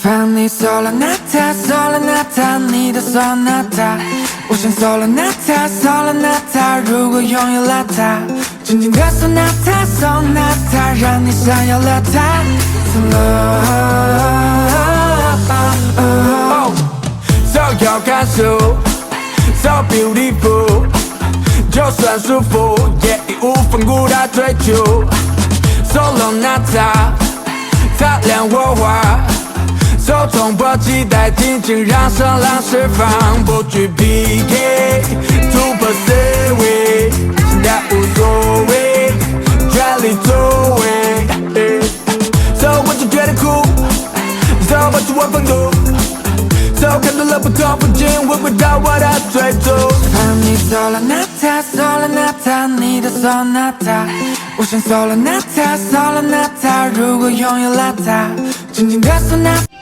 放你Solanata Solanata，你的 Sonata， 我想 Solanata Solanata， 如果拥有了它，静静的 Sonata Sonata， 让你想要了它。So 要看书 ，So beautiful， 就算舒服也义无反顾的追求。Solanata， 擦亮我花。 手冲破期待，尽情让声浪释放，不惧 PK， 突破思维，心态无所谓，全力作为。So 我就觉得酷 ，So 我就玩风度 ，So 看到了不同风景，会回到我的追逐。放你Solanata Solanata， 你的 Sonata， 我想Solanata Solanata， 如果拥有了它，静静的Sonata。